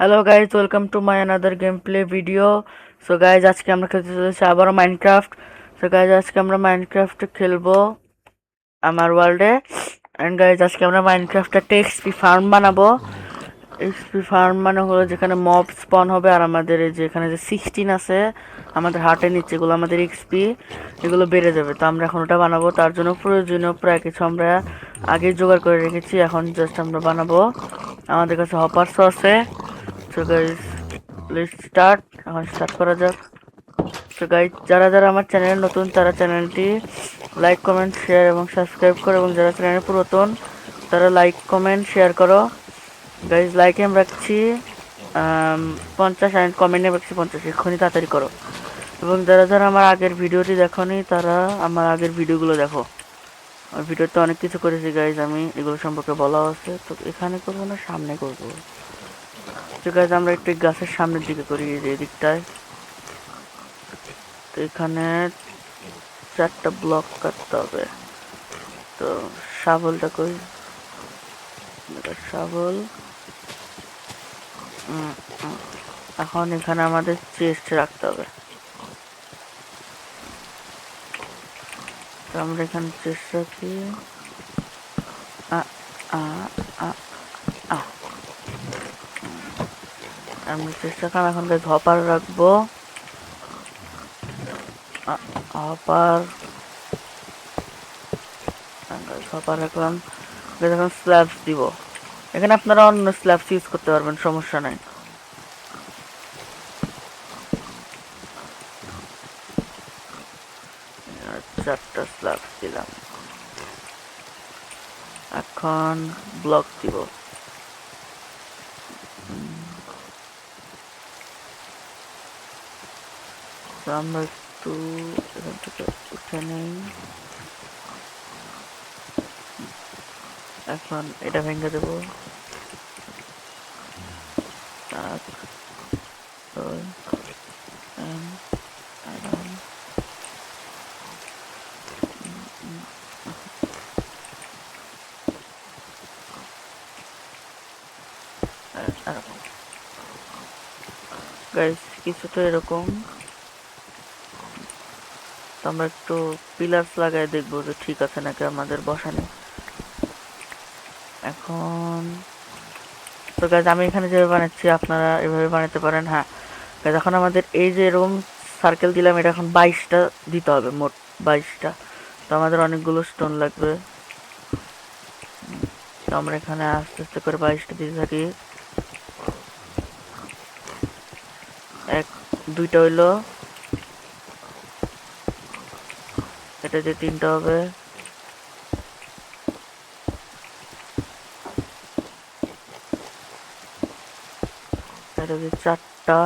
Hello guys, welcome to my another game play video. So guys, আজকে আমরা খেলতে চলেছি আবারও মাইনক্রাফট। সো গাইজ, আজকে আমরা মাইনক্রাফটে খেলবো আমার ওয়ার্ল্ডে। অ্যান্ড গাইজ, আজকে আমরা মাইনক্রাফটে একটা এক্সপি ফার্ম বানাবো। এক্সপি ফার্ম মানে হলো যেখানে মব স্পন হবে, আর আমাদের এই যে এখানে যে 16 আছে আমাদের হার্টের নিচে, এগুলো আমাদের এক্সপি, এগুলো বেড়ে যাবে। তো আমরা এখন ওটা বানাবো। তার জন্য প্রয়োজনীয় প্রায় কিছু আমরা আগে জোগাড় করে রেখেছি, এখন জাস্ট আমরা বানাবো। আমাদের কাছে হপারসও আছে। So guys, let's start. এখন স্টার্ট করা যাক। তো গাইজ, যারা যারা আমার চ্যানেল নতুন তারা চ্যানেলটি লাইক কমেন্ট শেয়ার এবং সাবস্ক্রাইব করো, এবং যারা চ্যানেলে পুরাতন তারা লাইক কমেন্ট শেয়ার করো। গাইজ, লাইকে আমি রাখছি 50 অ্যান্ড কমেন্টে রাখছি 50। এক্ষুনি তাড়াতাড়ি করো। এবং যারা যারা আমার আগের ভিডিওটি দেখোনি তারা আমার আগের ভিডিওগুলো দেখো। আর ভিডিওতে অনেক কিছু করেছি গাইজ, আমি এগুলো সম্পর্কে বলা আছে। তো এখানে করবো না, সামনে করবো। তো গাইজ, আমরা একটু গাছের সামনের দিকে করি, এই দিকটায়। তো এখানে 4টা ব্লক কাটতে হবে। তো শাবলটা কই? শাবল। এখন এখানে আমাদের চেস্ট রাখতে হবে। তো আমরা এখানে চেস্ট রাখি। আমরা চেস্ট রাখলাম। এখন হপার রাখবো। হপার হপার রাখলাম। এখন স্ল্যাবস দিব। এখানে আপনারা অন্য স্ল্যাবস ইউজ করতে পারবেন, সমস্যা নাই। চারটা স্ল্যাবস দিলাম। এখন ব্লক দিব। আমরা একটু এখান থেকে উঠে নেই। এখন এটা ভেঙে দেব। গাইস, কিছুটা এরকম। তো আমরা একটু পিলার্স লাগাই দেখবো যে ঠিক আছে নাকি আমাদের বসানো। এখন তো গাইস, আমি এখানে যেভাবে বানাচ্ছি আপনারা এভাবে বানাতে পারেন। হ্যাঁ গাইস, এখন আমাদের এই যে এরকম সার্কেল দিলাম, এটা এখন 22টা দিতে হবে, মোট 22টা। তো আমাদের অনেকগুলো স্টোন লাগবে। তো আমরা এখানে আস্তে আস্তে করে 22টা দিতে থাকি। দুইটা হইলো, এটা যে 3টা হবে। এটা যে 4টা।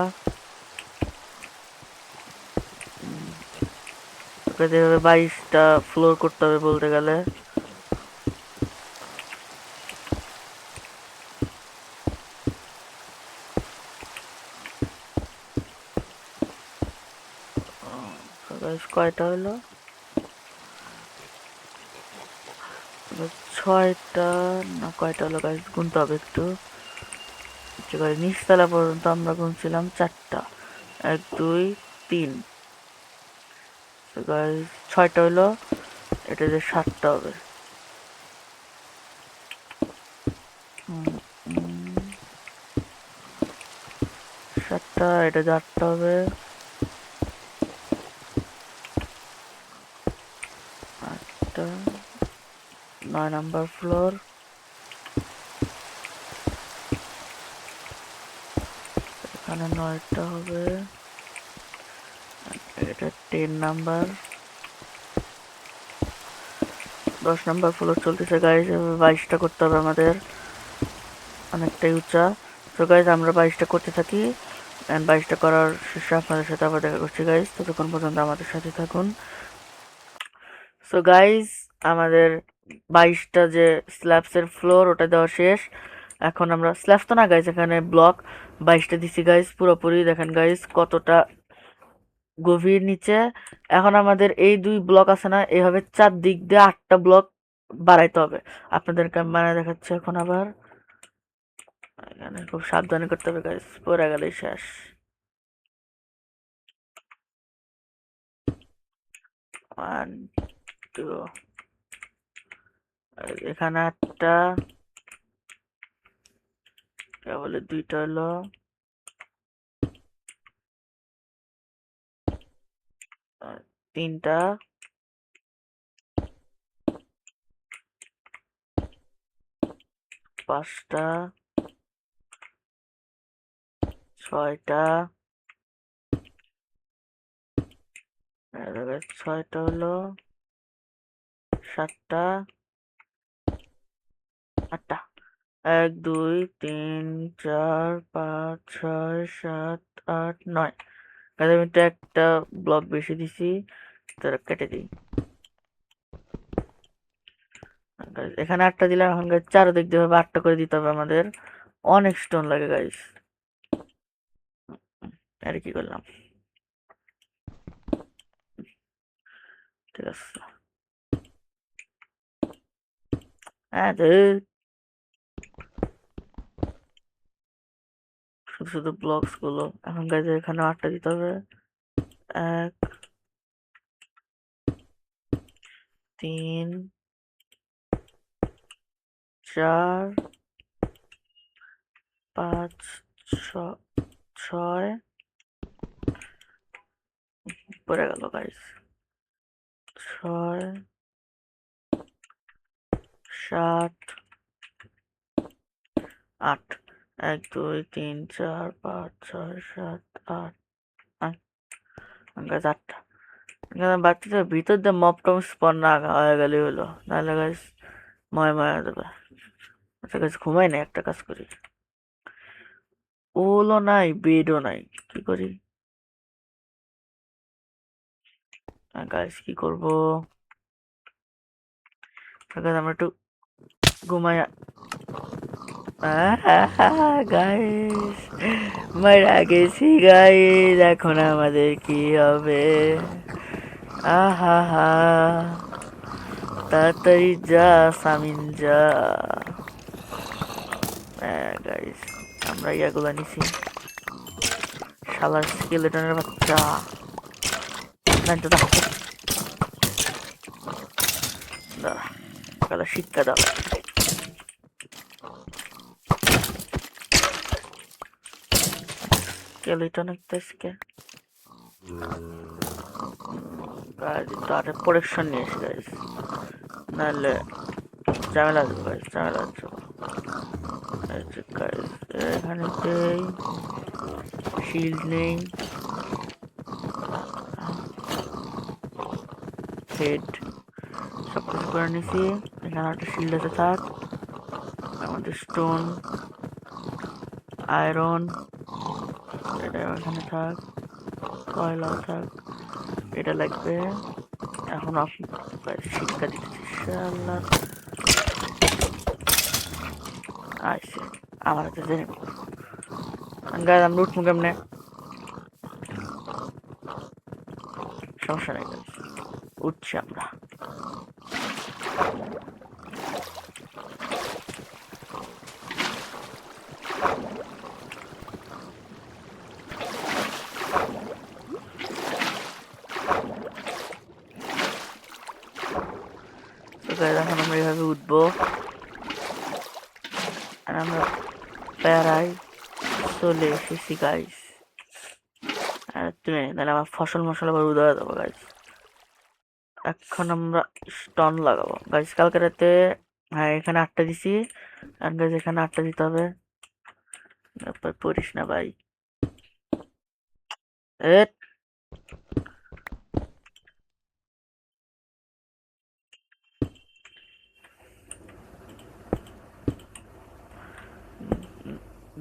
যেভাবে 22টা ফ্লোর করতে হবে বলতে গেলে। কয়টা হলো? 6টা না কয়টা হলো গাইস, গুনতে হবে একটু। নিচতলা পর্যন্ত আমরা গুনছিলাম 4টা। 1 2 3। 6টা হলো। এটা যে 7টা হবে। 7টা, এটা যে 8টা হবে। 8টা, 9 নাম্বার ফ্লোর। এখানে 9টা হবে। এটা 10 নাম্বার। 10 নাম্বার ফ্লোর চলতেছে গাইজ। 22টা করতে হবে আমাদের, অনেকটাই উঁচা। তো গাইজ, আমরা 22টা করতে থাকি। 22টা করার শেষে আপনাদের সাথে আবার দেখা করছি গাইজ। ততক্ষণ পর্যন্ত আমাদের সাথে থাকুন। সো গাইজ, আমাদের 22টা যে স্ল্যাবসের ফ্লোর ওটা দেওয়া শেষ। এখন আমরা স্ল্যাবস তো না গাইজ, এখানে ব্লক 22টা দিছি গাইজ। পুরোপুরি দেখেন গাইজ কতটা গভীর নিচে। এখন আমাদের এই 2 ব্লক আছে না, এইভাবে 4 দিক দিয়ে 8টা ব্লক বাড়াইতে হবে। আপনাদেরকে আমি বানায় দেখাচ্ছি এখন আবার। এখানে খুব সাবধানে করতে হবে গাইস, পড়ে গেলেই শেষ। 1 2 এখানে একটা, বলে 2টা হলো, 3টা, 5টা, 6টা, 6টা হলো, 7টা, 8টা। 1 2 3 4 5 6 7 8 9। কাজে আমি তো একটা ব্লক বেশি দিছি, তারা কেটে দিই। Guys, এখানে 8টা দিলাম, এখন গাইস চারদিক দিয়ে ভাবে 8টা করে দিতে হবে আমাদের। অনেক স্টোন লাগে গাইস। আরে কি করলাম, ঠিক আছে। হ্যাঁ শুধু শুধু ব্লকস গুলো। এখন গাইস এখানে 8টা দিতে হবে। 1 3 4 5 6 পড়ে গেল গাইস। 6 7 8। 1 2 3 4 5 6 7 8 9। গাইস 8টা। বাচ্চাদের ভিতর দিয়ে মপ টম স্পন না হয়ে গেলেই হলো, নাহলে গাইস ময় ময় হয়ে যাবে। আচ্ছা গাইস ঘুমাই নাই, একটা কাজ করি। ওলও নাই, বেডও নাই, কি করি গাইস, কি করবো? আমরা একটু ঘুমাই। গাইস মারা গেছি গাইস, এখন আমাদের কি হবে? আহা হা, তাড়াতাড়ি যা সামিন যা। গাইস আমরা ইয়াগুলা নিছি, শালার স্কেলেটনের বাচ্চা। না তো দাঁড়া, শালা শিক্ষা দাও। স্কেলেটন একটা গাইস একটু প্রোটেকশন নিয়ে এসে গাইস, নাহলে ঝামেলা আছে গাইস, ঝামেলা আছে। গাইস এখানে শিল্ড নেই, হেড সব কিছু করে নিছি। এখানে একটা শিল্ড আছে, থাক। আমাদের স্টোন, আয়রন এটা এখানে থাক, কয়লাও থাক, এটা লাগবে। এখন শিক্ষা দিতেছি শালা। আইসে আমার হাতে জেনে গাছ, আমরা উঠবো কেমনে? সমস্যা নেই গাছ, উঠছি আমরা। তো গাছ এখন আমরা এইভাবে উঠবো, আর আমরা প্যারায় চলে এসেছি গাইস। আর তুমি তাহলে আমার ফসল মশলা আবার উদাহরণ দেবো গাইস। এখন আমরা স্টোন লাগাবো গাইস, কালকে রাতে। হ্যাঁ এখানে 8টা দিছি, আর গাইস এখানে 8টা দিতে হবে। পড়িস না ভাই। এ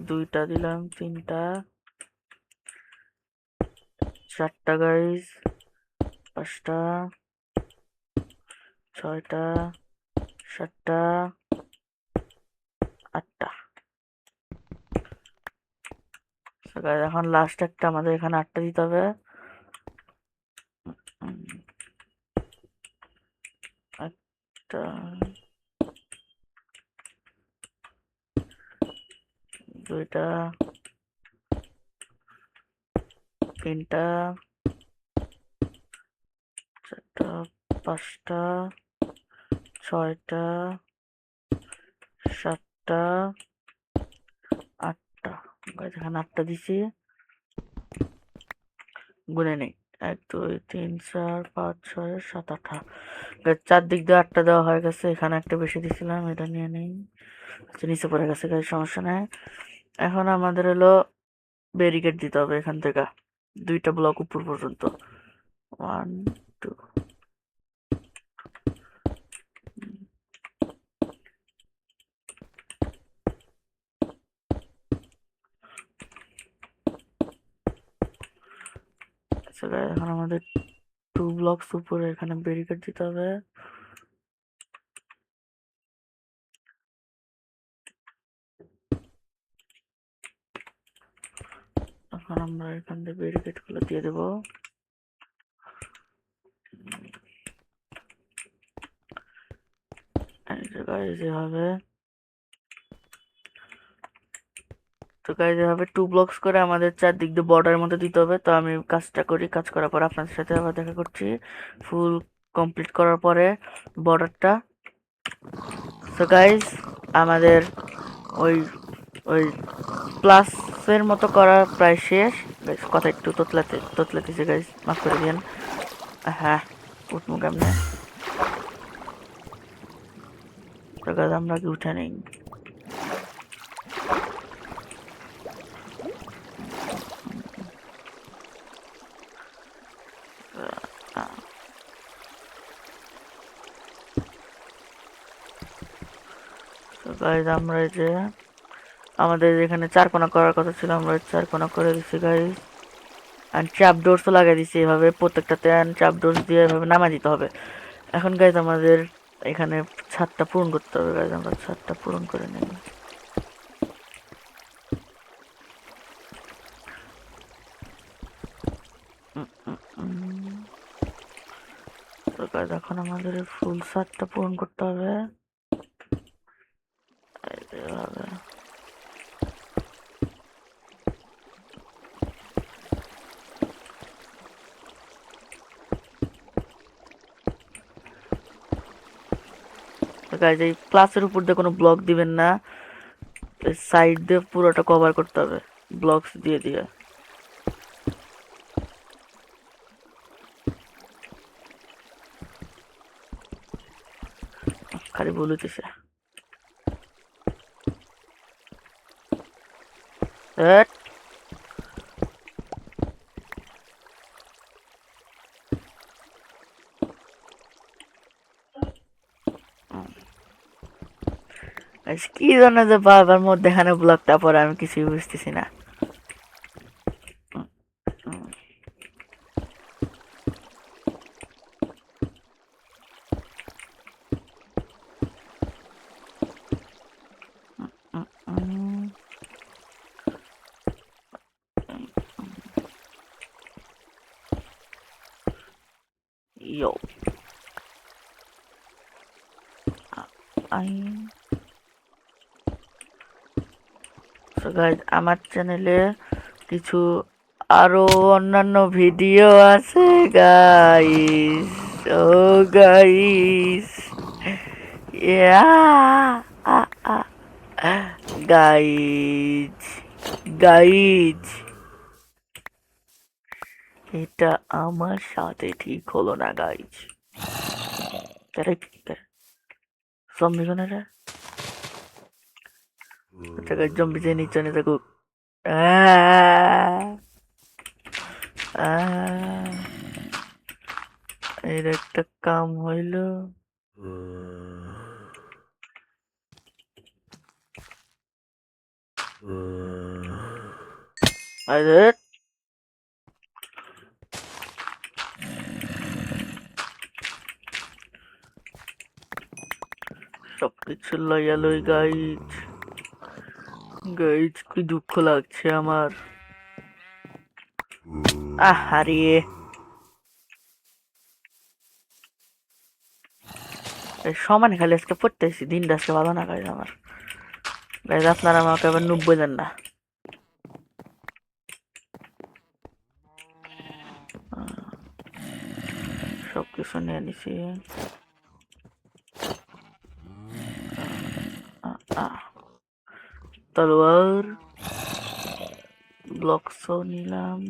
2টা দিলাম, 3টা, 4টা গাইস, 5টা, 6টা, 7টা, 8টা। এখন লাস্ট একটা আমাদের এখানে 8টা দিতে হবে। একটা দুইটা, তিনটা, চারটা, পাঁচটা, ছয়টা, সাতটা, আটটা। এখানে আটটা দিছি, গুনে নেই। 1 2 3 4 5 6 7 8। চারদিক দিয়ে আটটা দেওয়া হয়ে গেছে। এখানে একটা বেশি দিছিলাম, এটা নিয়ে নেই। আচ্ছা, নিচে পড়ে গেছে গাইজ, সমস্যা নাই। এখন আমাদের হলো ব্যারিকেড দিতে হবে এখান থেকে 2টা ব্লক উপর পর্যন্ত। 1 2। আচ্ছা গাইজ, এখন আমাদের 2 ব্লকস উপরে এখানে ব্যারিকেড দিতে হবে। এখন আমরা এখান থেকে ব্যারিকেড গুলো দিয়ে দেবো। এই যে গাইজ এভাবে। তো গাইজ এভাবে 2 ব্লকস করে আমাদের চারদিক দিয়ে বর্ডারের মধ্যে দিতে হবে। তো আমি কাজটা করি, কাজ করার পর আপনাদের সাথে আবার দেখা করছি ফুল কমপ্লিট করার পরে বর্ডারটা। তো গাইজ আমাদের ওই ওই প্লাসের মতো করা প্রায় শেষ। গাইজ কথা একটু তোতলাতেছে গাইজ, মাফ করে দিন। হ্যাঁ, উঠবো কেমনে? তো গাইজ আমরা কি উঠে নেই। তো গাইজ আমরা এই যে আমাদের এখানে 4 কোণা করার কথা ছিল, আমরা 4 কোণা করে দিচ্ছি গাইজ। আর চাপ ডোরসও লাগিয়ে দিচ্ছি এভাবে, প্রত্যেকটাতে চাপ ডোরস দিয়ে এভাবে নামা দিতে হবে। এখন গাইজ আমাদের এখানে ছাদটা পূরণ করতে হবে। গাইজ আমরা ছাদটা পূরণ করে নিই। তো গাইজ এখন আমাদের ফুল ছাদটা পূরণ করতে হবে এভাবে। তো গাইজ এই ক্লাসের উপর দিয়ে কোনো ব্লক দিবেন না, সাইড দিয়ে পুরোটা কভার করতে হবে ব্লকস দিয়ে দিয়ে। খালি ভুল হইতেছে। কি জন্য যে বারবার মধ্যেখানে ব্লকটা পরে আমি কিছুই বুঝতেছি না। ইয়ো সো গাইজ আমার চ্যানেলে কিছু আরো অন্যান্য ভিডিও আছে গাইস। ও গাইস, গাইজ গাইজ এটা আমার সাথে ঠিক হলো না গাইজ। জম্বি কোন এটা? আচ্ছা গাইজ, জম্বি যে নিচে নিয়ে থাকুক। এর একটা কাম হইল। আরে সবকিছু লইয়া লই গাইজ। গাইজ কি দুঃখ লাগছে আমার। আহারে সমানে খালি আজকে পড়তেছি, দিনটা আজকে ভালো না গাইজ আমার। গাইজ আপনারা আমাকে আবার নুব বললেন না। সবকিছু নিয়ে নিছি। তলোয়ার ব্লকসও নিলাম।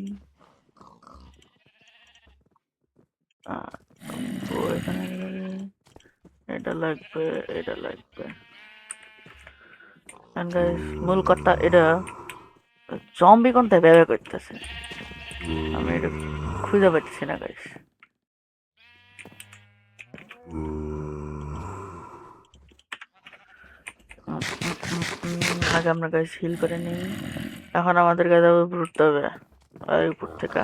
এখানে এটা লাগবে, এটা লাগবে। মূল কথা এটা জম্বি কোনটা ব্যবহার করতেছে, আমি এটা খুঁজে পাচ্ছি না গাইস। আগে আমরা গাইস হিল করে নিই। এখন আমাদের কাছে উঠতে হবে উপর থেকে।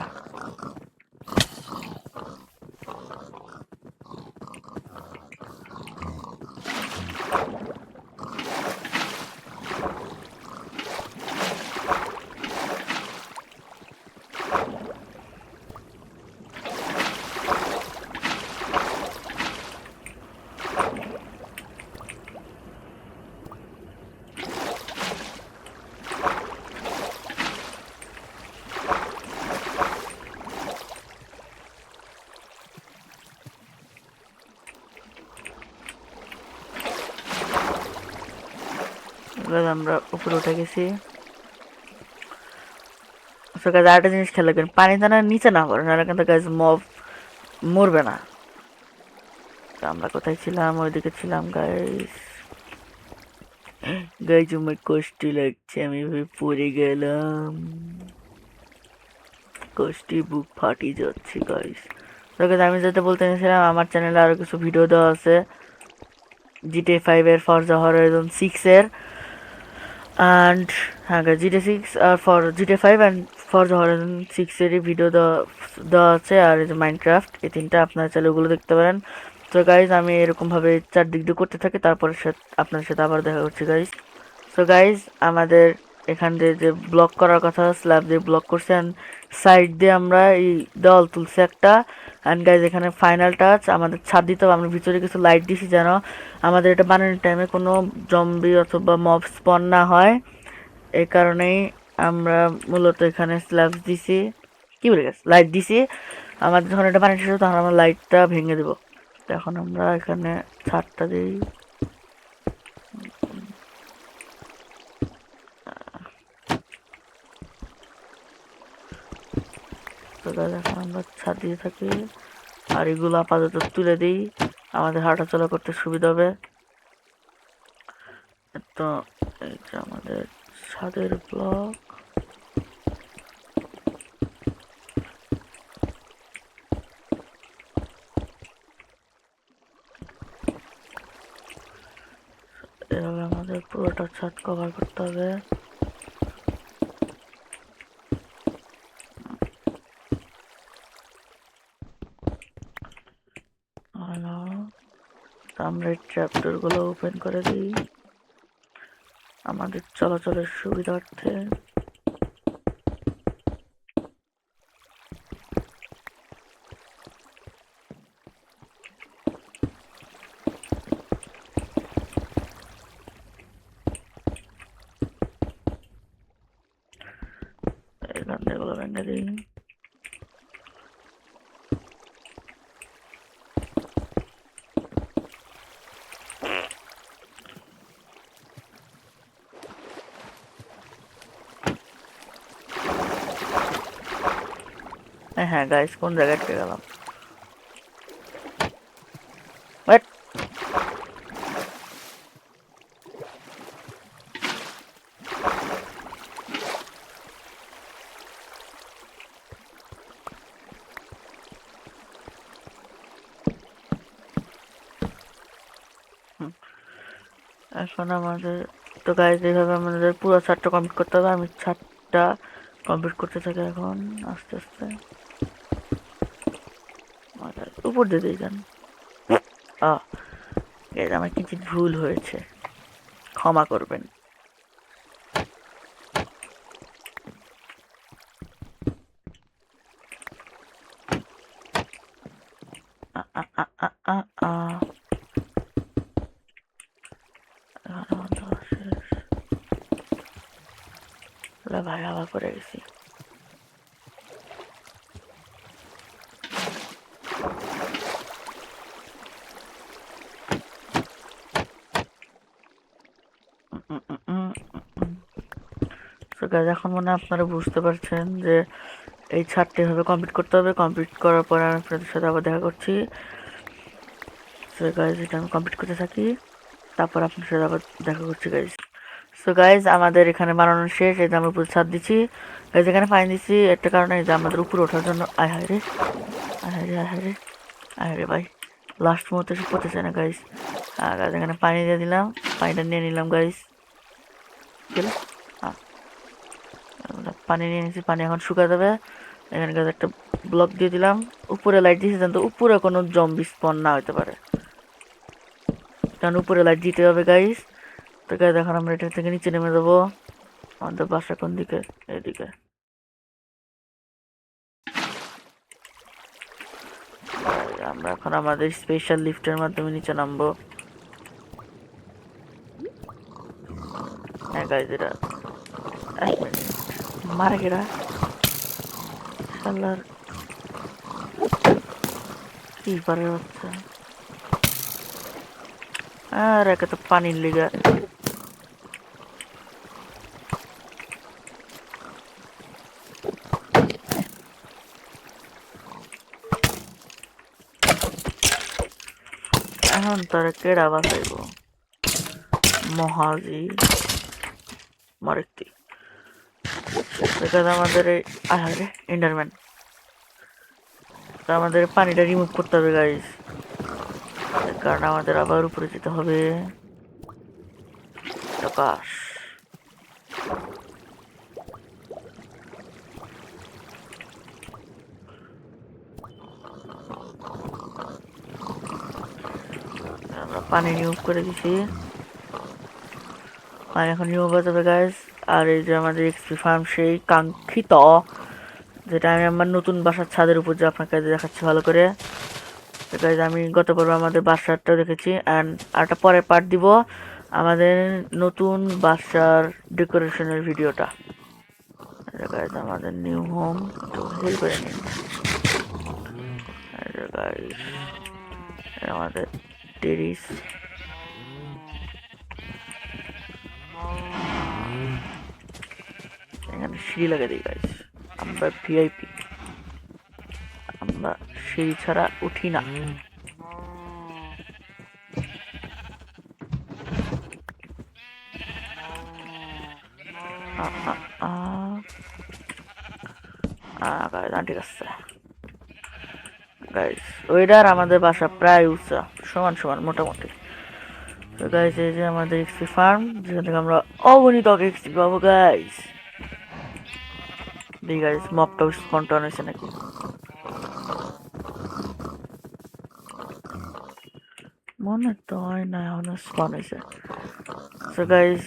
আমরা উপরে উঠে গেছি। আরেকটা জিনিস খেয়াল রাখবেন, পানি যেন নিচে না পড়ে, নাহলে কিন্তু গাইজ মব মরবে না। আমরা কোথায় ছিলাম? ওইদিকে ছিলাম গাইজ। গাইজ আমার কষ্ট লাগছে, আমি পড়ে গেলাম, কষ্টে বুক ফাটি যাচ্ছে গাইজ। আমি যেটা বলতে চাইছিলাম, আমার চ্যানেলে আরো কিছু ভিডিও দেওয়া আছে GTA 5 এর, ফরজা হরাইজন 6 এর, অ্যান্ড হ্যাঁ GTA 6 আর GTA 5 অ্যান্ড ফরজা হরাইজন 6 এরই ভিডিও দেওয়া আছে। আর এই যে মাইনক্রাফট, এই তিনটা আপনারা চাইলে ওগুলো দেখতে পারেন। তো গাইজ আমি এরকমভাবে চারদিক দিয়ে করতে থাকি, তারপরে আপনার সাথে আবার দেখা করছি গাইজ। সো গাইজ আমাদের এখান দিয়ে যে ব্লক করার কথা, স্ল্যাব দিয়ে ব্লক করছে, অ্যান্ড সাইড দিয়ে আমরা এই দেওয়াল তুলছি একটা। অ্যান্ড গাইজ এখানে ফাইনাল টাচ, আমাদের ছাদ দিতে হবে। আমরা ভিতরে কিছু লাইট দিছি যেন আমাদের এটা বানানোর টাইমে কোনো জম্বি অথবা মব স্পন না হয়। এই কারণেই আমরা মূলত এখানে স্ল্যাব দিছি, কি বলে গেছে, লাইট দিছি। আমাদের যখন এটা বানিয়ে শেষ তখন আমরা লাইটটা ভেঙে দেবো। এখন আমরা এখানে ছাদটা দিই। এখন আমরা ছাদ দিয়ে থাকি, আর এগুলো আপাতত তুলে দিই, আমাদের হাঁটাচলা করতে সুবিধা হবে। তো এই যে আমাদের ছাদের ব্লক। এভাবে আমাদের পুরোটা ছাদ কভার করতে হবে। আমরা এই ট্র্যাপডোর গুলো ওপেন করে দিই আমাদের চলাচলের সুবিধার্থে। এখান থেকে এগুলো ভেঙে দিই। হ্যাঁ গাইস, কোন জায়গায় থেকে গেলাম? এখন আমাদের তো গাইস এইভাবে আমাদের পুরো ছাদটা কমপ্লিট করতে হবে। আমি ছাদটা কমপ্লিট করতে থাকি এখন আস্তে আস্তে। উপর দিয়ে দিই যান। আমার কিছু ভুল হয়েছে, ক্ষমা করবেন। ভাই আবার করে গেছি। সো গাইজ এখন মনে হয় আপনারা বুঝতে পারছেন যে এই ছাদটা এভাবে কমপ্লিট করতে হবে। কমপ্লিট করার পর আমি আপনাদের সাথে আবার দেখা করছি। সো গাইজ এটা আমি কমপ্লিট করতে থাকি, তারপর আপনার সাথে আবার দেখা করছি গাইজ। সো গাইজ আমাদের এখানে বানানো শেষ। এই যে আমরা উপরে ছাদ দিচ্ছি গাইজ, এখানে পানি দিচ্ছি একটা কারণে যে আমাদের উপরে ওঠার জন্য। আয় হায় রে, আয় হায় রে, আয় হায় রে, আয় হায় রে ভাই, লাস্ট মুহূর্তে এসে পড়তেছে না গাইজ। গাইজ এখানে পানি দিয়ে দিলাম, পানিটা নিয়ে নিলাম গাইজ। গেলে পানি নিয়ে নিয়েছি, পানি এখন শুকা যাবে। এখানে গাইজ একটা ব্লক দিয়ে দিলাম, উপরে লাইট দিয়েছি যেন উপরে কোনো জম্বি স্পন না হতে পারে, কারণ উপরে লাইট দিতে হবে গাইজ। তো গাইজ এখন আমরা এটা থেকে নিচে নেমে যাবো। আমাদের বাসা কোন দিকে? এদিকে। আমরা এখন আমাদের স্পেশাল লিফটের মাধ্যমে নিচে নামবো। হ্যাঁ গাইজ এটা মারা গেরা শালার কি পারে বাচ্চা। আর একে তো পানির লিগা এখন তারা কেডা বাঁচাইব? মহাজি মারেক্তি আমাদের এই আহারে এন্ডারম্যান। আমাদের পানিটা রিমুভ করতে হবে গাইস, কারণ আমাদের আবার উপরে যেতে হবে। আকাশ আমরা পানি রিমুভ করে দিছি, পানি এখন রিমুভ হয়ে যাবে গাইস। আর এই যে আমাদের এক্সপি ফার্ম, সেই কাঙ্ক্ষিত, যেটা আমি আমার নতুন বাসার ছাদের উপর যে আপনাকে দেখাচ্ছি ভালো করে। গাইজ আমি গত পর্বে আমাদের বাসারটাও দেখেছি, অ্যান্ড আরেকটা পরে পার্ট দিব আমাদের নতুন বাসার ডেকোরেশনের ভিডিওটা। গাইজ আমাদের নিউ হোম তো হেল করে নিন গাইজ, আমাদের টেরিস। এখানে সিঁড়ি লাগিয়ে দিই গাইজ, আমরা ভিআইপি, আমরা সিঁড়ি ছাড়া উঠি না। ঠিক আছে গাইস, ওইটার আমাদের বাসা প্রায় উঁচা, সমান সমান মোটামুটি। তো গাইস এই যে আমাদের এক্সপি ফার্ম, যেখান থেকে আমরা অগণিত এক্সপি পাবো গাইস। দেখি গাইস মপটা স্পন্টন হয়েছে নাকি। মনে তো হয় না এখনো স্পন হয়েছে। সো গাইস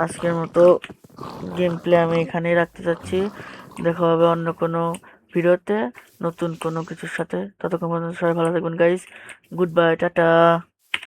আজকের মতো গেম প্লে আমি এখানেই রাখতে চাচ্ছি। দেখা হবে অন্য কোনো ভিডিওতে নতুন কোনো কিছুর সাথে। ততক্ষণ পর্যন্ত সবাই ভালো থাকবেন গাইস। Good bye, tata.